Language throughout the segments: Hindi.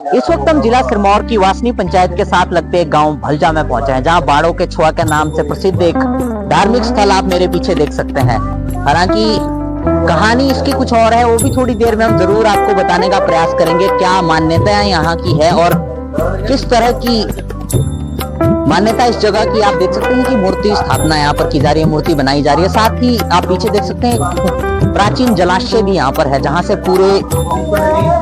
इस वक्त हम जिला सिरमौर की वासनी पंचायत के साथ लगते एक गांव भलजा में पहुंचे हैं, जहां बाड़ों के छुआ के नाम से प्रसिद्ध एक धार्मिक स्थल आप मेरे पीछे देख सकते हैं। हालांकि कहानी इसकी कुछ और है, वो भी थोड़ी देर में हम जरूर आपको बताने का प्रयास करेंगे। क्या मान्यताएं यहाँ की है और किस तरह की मान्यता इस जगह की आप देख सकते हैं कि मूर्ति स्थापना यहाँ पर की जा रही है, मूर्ति बनाई जा रही है। साथ ही आप पीछे देख सकते हैं प्राचीन जलाशय भी यहाँ पर है, जहाँ से पूरे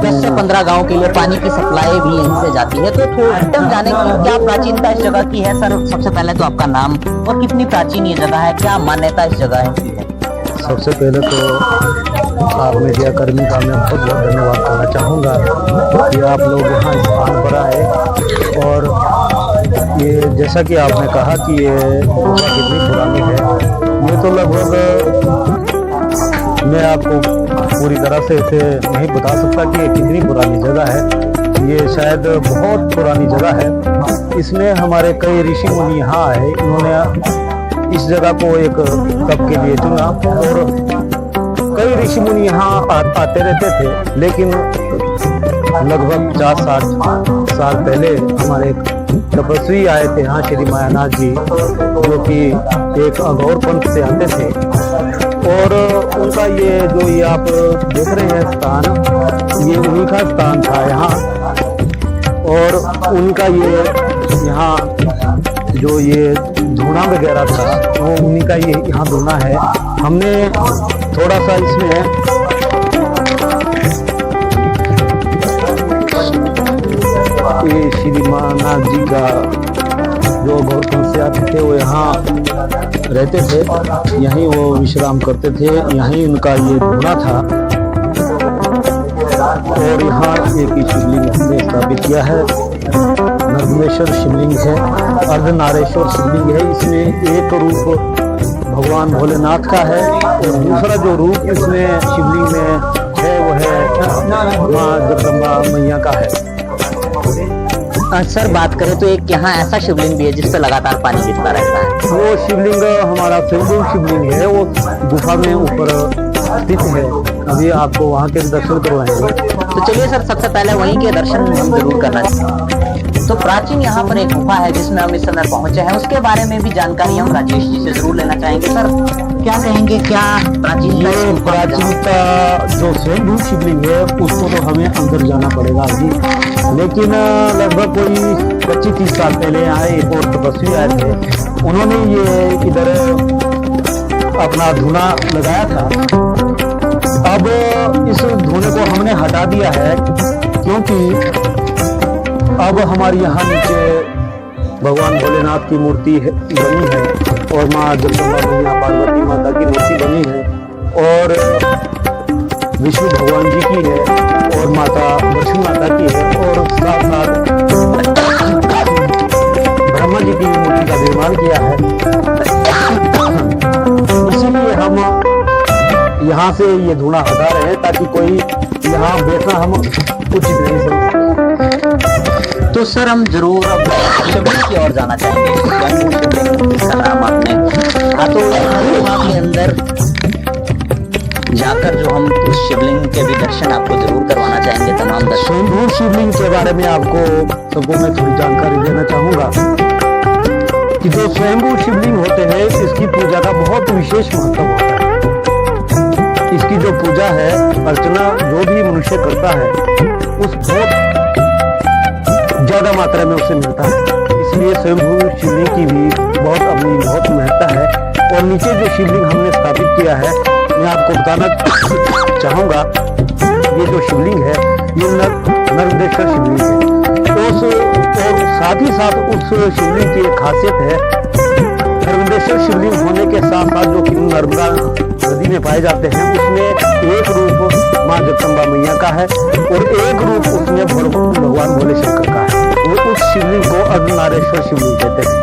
10 से 15 गांव के लिए पानी की सप्लाई भी यहीं से जाती है। तो थोड़ा जाने की क्या प्राचीनता इस जगह की है। सर, सबसे पहले तो आपका नाम और कितनी प्राचीन ये जगह है, क्या मान्यता इस जगह की है। सबसे पहले तो आप मीडिया कर्मी का मैं बहुत बहुत धन्यवाद करना चाहूँगा कि आप लोग यहाँ स्थान पर आए। और ये जैसा कि आपने कहा कि ये गुफा कितनी पुरानी है, ये तो लगभग मैं आपको पूरी तरह से इसे नहीं बता सकता कि ये कितनी पुरानी जगह है। ये शायद बहुत पुरानी जगह है। इसमें हमारे कई ऋषि मुनि यहाँ आए, इन्होंने इस जगह को एक तप के लिए चुना और कई ऋषि मुनि यहाँ आते रहते थे। लेकिन लगभग 50-60 साल पहले हमारे तपस्वी आए थे यहाँ, श्री मायानाथ जी, जो कि एक अघोर पंथ से आते थे। और उनका ये जो ये आप देख रहे हैं स्थान, ये उन्हीं का स्थान था यहाँ। और उनका ये यहाँ जो ये धूना वगैरह था वो उन्हीं का ये यहाँ धूना है। हमने थोड़ा सा इसमें ये श्री मायानाथ जी का जो गौतम से आते थे वो यहाँ रहते थे, यहीं वो विश्राम करते थे, यहीं उनका ये धूना था। और यहाँ एक शिवलिंग हमने स्थापित किया है, नर्मदेश्वर शिवलिंग है, अर्धनारेश्वर शिवलिंग है। इसमें एक रूप भगवान भोलेनाथ का है और दूसरा जो रूप इसमें शिवलिंग में है वो है माँ जगदम्बा मैया का है। सर, बात करें तो एक यहाँ ऐसा शिवलिंग भी है जिस पर लगातार पानी गिरता रहता है। वो शिवलिंग हमारा स्वयंभू शिवलिंग है, वो गुफा में ऊपर स्थित है। अभी आपको वहाँ के दर्शन करवाएंगे। तो चलिए सर, सबसे पहले वहीं के दर्शन हम जरूर करना चाहेंगे। तो प्राचीन यहाँ पर एक गुफा है जिसमें हम इस समय पहुंचे हैं, उसके बारे में भी जानकारी हम राजेश जी से जरूर लेना चाहेंगे। सर, क्या कहेंगे, क्या प्राचीनता जो स्वयंभू शिवलिंग है उसको तो हमें अंदर जाना पड़ेगा अभी। लेकिन लगभग कोई 25-30 साल पहले आए एक और तपस्वी आए थे, उन्होंने ये इधर अपना धूना लगाया था। अब इस धूने को हमने हटा दिया है, क्योंकि अब हमारे यहाँ नीचे भगवान भोलेनाथ की मूर्ति बनी है और माँ जगदम्बा मैया पार्वती माता की मूर्ति बनी है और विष्णु भगवान जी की है और माता लक्ष्मी माता की है और साथ साथ ब्रह्मा जी की मूर्ति का निर्माण किया है। इसीलिए हम यहाँ से ये धूना हटा रहे हैं ताकि कोई यहाँ बैठना हम उचित नहीं समझते। तो सर, हम जरूर अब शिवलिंग की ओर जाना चाहेंगे। नाम आपने तो के अंदर जाकर जो हम उस शिवलिंग के भी दर्शन आपको जरूर करवाना चाहेंगे। तमाम दर्शन स्वयंभू शिवलिंग के बारे में आपको सबको मैं थोड़ी जानकारी देना चाहूँगा कि जो स्वयंभू शिवलिंग होते हैं इसकी पूजा का बहुत विशेष महत्व होता है। इसकी जो पूजा है, अर्चना जो भी मनुष्य करता है उस बहुत ज्यादा मात्रा में उसे मिलता है। इसलिए स्वयंभू शिवलिंग की भी बहुत महत्ता है। और नीचे जो शिवलिंग हमने स्थापित किया है, मैं आपको बताना चाहूँगा, ये जो शिवलिंग है ये नर्मदेश्वर शिवलिंग है। और साथ ही साथ उस शिवलिंग की एक खासियत है, नर्मदेश्वर शिवलिंग होने के साथ साथ जो कि नर्मदा नदी में पाए जाते हैं, उसमें एक रूप माँ जगदम्बा मैया का है और एक रूप उसमें भगवान भोले शंकर का है। वो उस शिवलिंग को अर्धनारेश्वर शिवलिंग कहते हैं।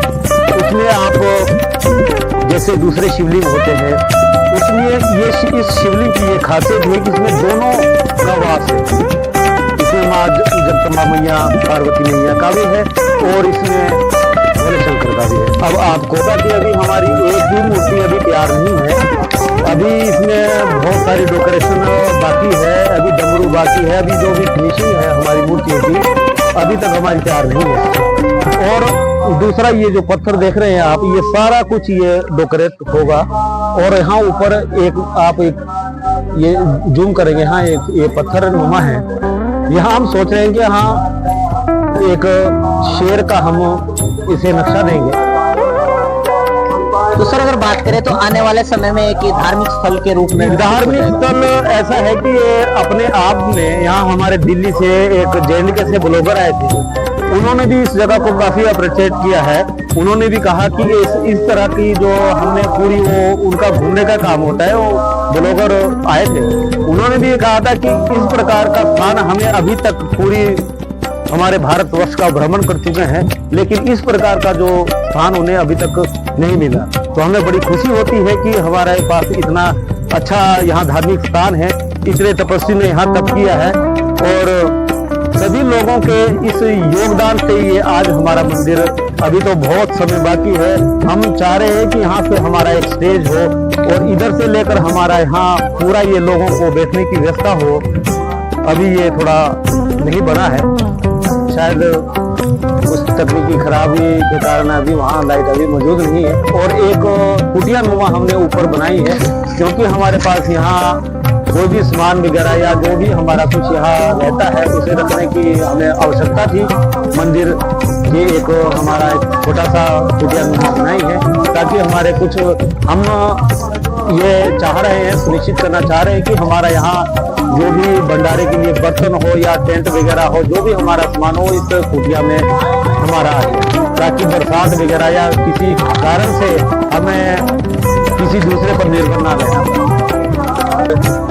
उसमें आप जैसे दूसरे शिवलिंग होते हैं, उसमें ये इस शिवलिंग की ये खासियत है कि इसमें दोनों का वास है। इसमें माँ जगदम्बा मैया पार्वती मैया का भी है और इसमें भोले शंकर का भी है। अब आपको कि अभी हमारी एक भी मूर्ति अभी तैयार नहीं है, अभी इसमें बहुत सारी डेकोरेशन बाकी है, अभी डमरू बाकी है, अभी जो भी फिनिशिंग है हमारी मूर्तियों की अभी तक हमारी तैयार नहीं है। और दूसरा ये जो पत्थर देख रहे हैं आप, ये सारा कुछ ये डेकोरेट होगा। और यहाँ ऊपर एक ये जूम करेंगे, हाँ ये पत्थर नुमा है। यहाँ हम सोच रहे हैं कि हाँ एक शेर का हम इसे नक्शा देंगे। तो सर अगर बात करें तो आने वाले समय में एक धार्मिक स्थल के रूप में धार्मिक स्थल ऐसा है कि ये अपने आप में, यहाँ हमारे दिल्ली से एक JNK से ब्लॉगर आए थे, उन्होंने भी इस जगह को काफी अप्रिशिएट किया है। उन्होंने भी कहा कि इस तरह की जो हमने पूरी वो उनका घूमने का काम होता है, वो ब्लॉगर आए थे, उन्होंने भी कहा था कि इस प्रकार का स्थान हमें अभी तक पूरी हमारे भारतवर्ष का भ्रमण कर चुके हैं, लेकिन इस प्रकार का जो स्थान उन्हें अभी तक नहीं मिला। तो हमें बड़ी खुशी होती है कि हमारे पास इतना अच्छा यहाँ धार्मिक स्थान है, इतने तपस्वी ने यहाँ तप किया है, और सभी लोगों के इस योगदान से ये आज हमारा मंदिर, अभी तो बहुत समय बाकी है। हम चाह रहे हैं कि यहाँ से हमारा एक स्टेज हो और इधर से लेकर हमारा यहाँ पूरा ये लोगों को बैठने की व्यवस्था हो। अभी ये थोड़ा नहीं बना है, शायद कुछ तकनीकी खराबी के कारण अभी वहाँ लाइट अभी मौजूद नहीं है। और एक कुटिया नुमा हमने ऊपर बनाई है, क्योंकि हमारे पास यहाँ कोई भी सामान वगैरह या जो भी हमारा कुछ यहाँ रहता है उसे रखने की हमें आवश्यकता थी। मंदिर के एक हमारा एक छोटा सा कुटिया नुमा बनाई है, ताकि हमारे कुछ हम ये चाह रहे हैं, सुनिश्चित करना चाह रहे हैं कि हमारा यहाँ जो भी भंडारे के लिए बर्तन हो या टेंट वगैरह हो, जो भी हमारा सामान हो इस कुटिया में हमारा आ जाए, ताकि बरसात वगैरह या किसी कारण से हमें किसी दूसरे पर निर्भर ना रहना पड़े।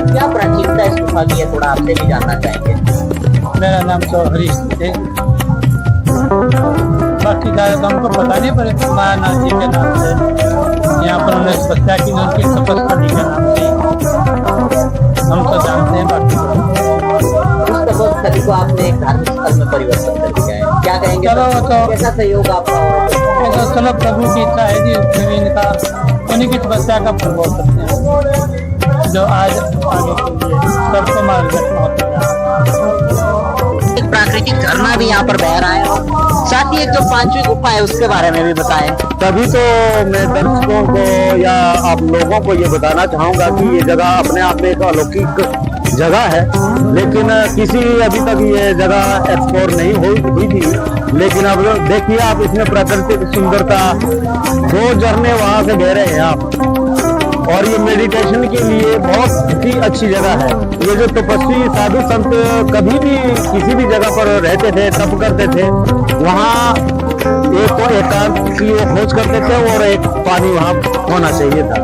क्या प्राचीनता इस गुफा की है, थोड़ा आपसे भी जानना चाहेंगे। मेरा नाम तो हरीश है, बाकी ज़्यादा हमको पता नहीं, पर मायानाथ जी के नाम से यहाँ पर उन्हें तपस्या की, उनकी तपस्या के नाम से हम तो जानते हैं। बाकी उस तपस्या को आपने एक धार्मिक स्थल में परिवर्तन कर दिया है, क्या कहेंगे? चलो तो कैसा सहयोग आपका होगा? चलो प्रभु की इच्छा है कि उसमें भी इनका उन्हीं की तपस्या का फल बोल सकते हैं, जो आज आगे के लिए सबको मार्गदर्शन होता है। एक प्राकृतिक झरना भी यहाँ पर बह रहा है, और साथ ही एक जो 5वीं गुफा है उसके बारे में भी बताएं। तभी तो मैं दर्शकों को या आप लोगों को ये बताना चाहूंगा कि ये जगह अपने आप में एक अलौकिक जगह है, लेकिन किसी अभी तक ये जगह एक्सप्लोर नहीं हुई थी। लेकिन अब देखिए आप, इसमें प्राकृतिक सुंदरता, 2 झरने वहां से बह रहे हैं आप, और ये मेडिटेशन के लिए बहुत ही अच्छी जगह है। ये जो तपस्वी साधु संत कभी भी किसी भी जगह पर रहते थे, तप करते थे, वहाँ एक तो एकांत की वो खोज करते थे, और एक पानी वहाँ होना चाहिए था।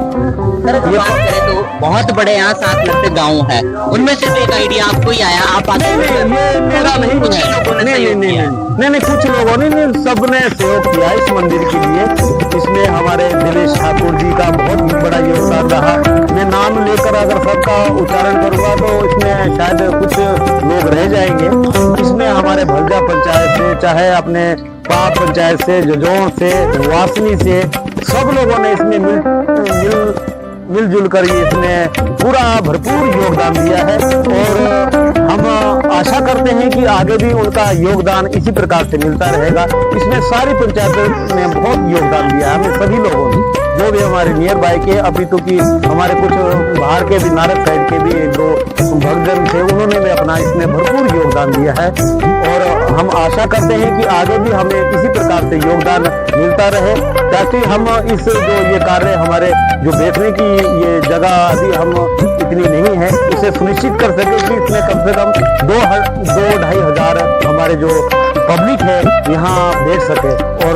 सर अगर बात करें तो बहुत बड़े यहाँ 7 लगते गाँव है, उनमें से भी एक आइडिया आपको ही आया, आप आते हैं? ये मेरा नहीं कुछ है, लोगों ने सहयोग किया। नहीं, कुछ लोगों ने नहीं, सबने सहयोग किया इस मंदिर के लिए। इसमें हमारे दिनेश ठाकुर जी का बहुत बड़ा योगदान रहा। मैं नाम लेकर अगर सबका उच्चारण करूंगा तो इसमें शायद कुछ लोग रह जाएंगे। इसमें हमारे भलजा पंचायत से, चाहे अपने पाप पंचायत से, जजों से, वासनी से, सब लोगों ने इसमें मिलजुल कर इसमें पूरा भरपूर योगदान दिया है। और हम आशा करते हैं कि आगे भी उनका योगदान इसी प्रकार से मिलता रहेगा। इसमें सारी पंचायतों ने बहुत योगदान दिया है, हमें सभी लोगों ने, जो भी हमारे नियर बाय के, अभी तो कि हमारे कुछ बाहर के भी, नारद साइड के भी 1-2 भक्तजन थे, उन्होंने भी अपना इसमें भरपूर योगदान दिया है। और हम आशा करते हैं कि आगे भी हमें इसी प्रकार से योगदान मिलता रहे, ताकि हम इस जो ये कार्य हमारे जो बैठने की ये जगह अभी हम इतनी नहीं है, उसे सुनिश्चित कर सके कि इसमें कम से कम 2-2-2.5 हजार हमारे जो पब्लिक है यहाँ बैठ सके, और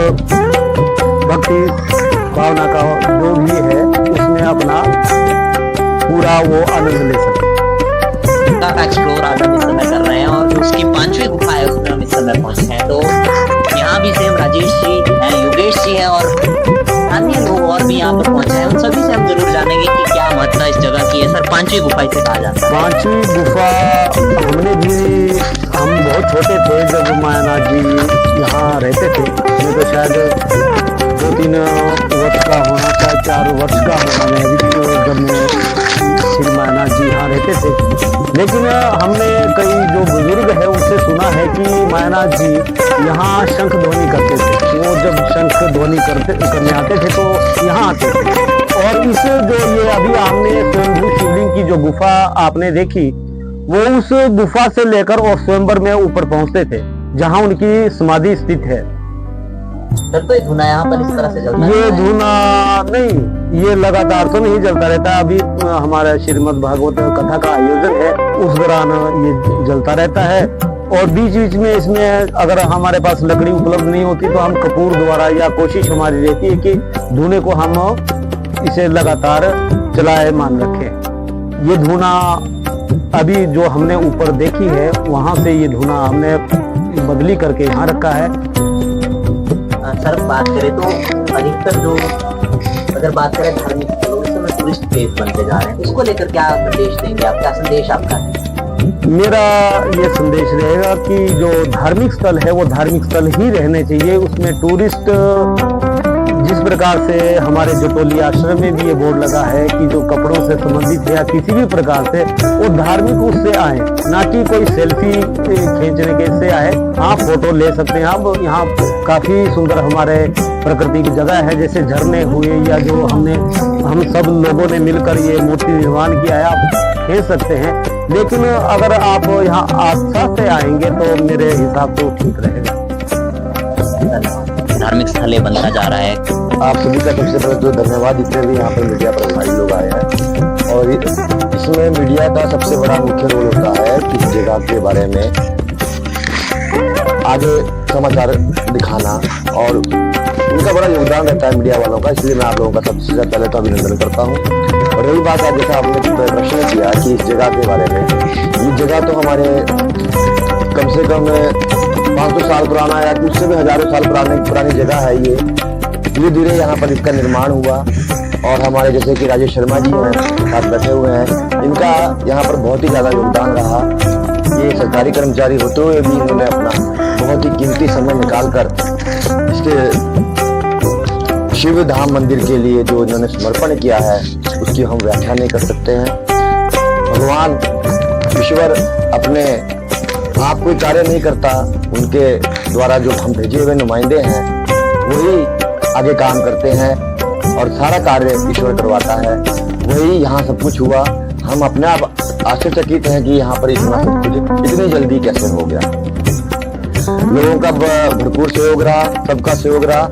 भक्ति भावना का जो भी है उसमें अपना पूरा वो आनंद ले सके। एक्सप्लोर आज हम इस समय कर रहे हैं, और जो उसकी 5वीं गुफा है उसमें हम इस समय पहुंचे हैं। तो यहाँ भी सेम राजेश जी हैं, योगेश जी हैं, और अन्य लोग और भी यहाँ पर पहुंचे हैं। उन सभी से हम जरूर जानेंगे कि क्या महत्व इस जगह की है। सर 5वीं गुफा इसे कहा जाता है? 5वीं गुफा हमने भी, हम बहुत छोटे थे जब मायानाथ जी यहाँ रहते थे, मैं तो शायद 2 3 वर्ष का होना, चाहे 4 वर्ष का होना, मैं भी जब मैं श्री मायनाथ जी यहाँ रहते थे। लेकिन हमने कई जो बुजुर्ग है उनसे सुना है कि मायनाथ जी यहाँ शंख ध्वनि करते थे। वो जब शंख ध्वनि करने आते थे तो यहाँ आते थे। और इस जो ये अभी आपने स्वयंभू शिवलिंग की जो गुफा आपने देखी, वो उस गुफा से लेकर और स्वयंवर में ऊपर पहुंचते थे जहां उनकी समाधि स्थित है। सर तो ये धुना यहाँ पर इस तरह से जलता ये है? धुना नहीं, ये लगातार तो नहीं जलता रहता। अभी हमारा श्रीमद् भागवत कथा का आयोजन है, उस दौरान ये जलता रहता है। और बीच बीच में इसमें अगर हमारे पास लकड़ी उपलब्ध नहीं होती तो हम कपूर द्वारा, या कोशिश हमारी रहती है कि धुने को हम इसे लगातार चलाए मान रखें। ये धुना अभी जो हमने ऊपर देखी है, वहां से ये धुना हमने बदली करके यहाँ रखा है। सर बात करें तो अधिकतर जो, अगर बात करें धार्मिक स्थलों में टूरिस्ट प्लेस बनते जा रहे हैं, इसको लेकर क्या संदेश देंगे आप? क्या संदेश आपका है? मेरा ये संदेश रहेगा कि जो धार्मिक स्थल है वो धार्मिक स्थल ही रहने चाहिए। उसमें टूरिस्ट, जिस प्रकार से हमारे जटोली आश्रम में भी ये बोर्ड लगा है कि जो कपड़ों से संबंधित है या किसी भी प्रकार से, वो धार्मिक उससे आए, ना कि कोई सेल्फी खींचने के से आए। हाँ, फोटो ले सकते हैं आप। यहाँ काफी सुंदर हमारे प्रकृति की जगह है, जैसे झरने हुए, या जो हम सब लोगों ने मिलकर ये मूर्ति निर्माण किया है, आप खींच सकते हैं। लेकिन अगर आप यहाँ आस्था से आएंगे तो मेरे हिसाब से ठीक रहेगा। धार्मिक स्थल बनता जा रहा है। आप सभी का सबसे पहले तो धन्यवाद, जितने भी यहाँ पर मीडिया पर भाई लोग आए हैं। और इसमें मीडिया का सबसे बड़ा मुख्य रोल होता है कि इस जगह के बारे में आगे समाचार दिखाना, और उनका बड़ा योगदान रहता है मीडिया वालों का। इसलिए मैं आप लोगों का सबसे पहले तो अभिनंदन करता हूँ। और रही बात आज जैसा आपने प्रश्न किया कि इस जगह के बारे में, ये जगह तो हमारे कम से कम 500 साल पुराना या उससे भी हजारों साल पुरानी जगह है। ये धीरे धीरे यहाँ पर इसका निर्माण हुआ, और हमारे जैसे कि राजेश शर्मा जी हैं साथ बैठे हुए हैं, इनका यहाँ पर बहुत ही ज़्यादा योगदान रहा। ये सरकारी कर्मचारी होते हुए भी इन्होंने अपना बहुत ही कीमती समय निकालकर इसके शिव धाम मंदिर के लिए जो इन्होंने समर्पण किया है, उसकी हम व्याख्या नहीं कर सकते हैं। भगवान ईश्वर अपने आप कोई कार्य नहीं करता, उनके द्वारा जो हम भेजे हुए नुमाइंदे हैं वही आगे काम करते हैं, और सारा कार्य ईश्वर करवाता है। वही यहाँ सब कुछ हुआ। हम अपने आप आश्चर्यचकित हैं कि यहाँ पर इतना सब कुछ इतनी जल्दी कैसे हो गया। लोगों का भरपूर सहयोग रहा, सबका सहयोग रहा।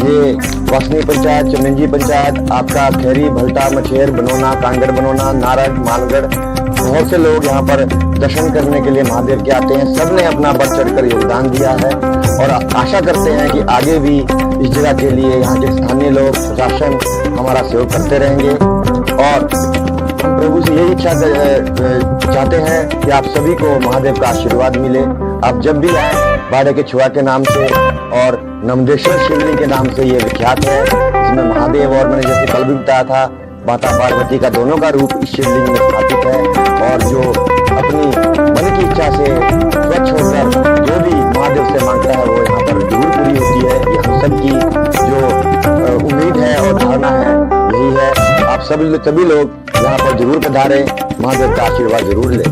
ये वासनी पंचायत, चमेंजी पंचायत, आपका खैरी, भलटा, मछेर, बनोना, कांगड़ बनोना, नारद, मानगढ़, बहुत से लोग यहाँ पर दर्शन करने के लिए महादेव के आते हैं। सबने अपना बढ़ चढ़कर योगदान दिया है, और आशा करते हैं कि आगे भी इस जगह के लिए यहाँ के स्थानीय लोग, प्रशासन हमारा सहयोग करते रहेंगे। और हम प्रभु से यही इच्छा चाहते हैं कि आप सभी को महादेव का आशीर्वाद मिले। आप जब भी आए, बाड़े के छुआ के नाम से और नमदेश्वर शिवलिंग के नाम से ये विख्यात है। इसमें महादेव और मैंने जैसे कल भी बताया था, माता पार्वती का दोनों का रूप इस शिवलिंग में स्थापित है। और जो अपनी मन की इच्छा से स्वच्छ होकर जो भी महादेव से मांगता है, वो यहाँ पर जरूर पूरी होती है। ये हम सबकी जो उम्मीद है और धारणा है, यही है। आप सभी लोग यहाँ पर जरूर पधारें, महादेव का आशीर्वाद जरूर लें।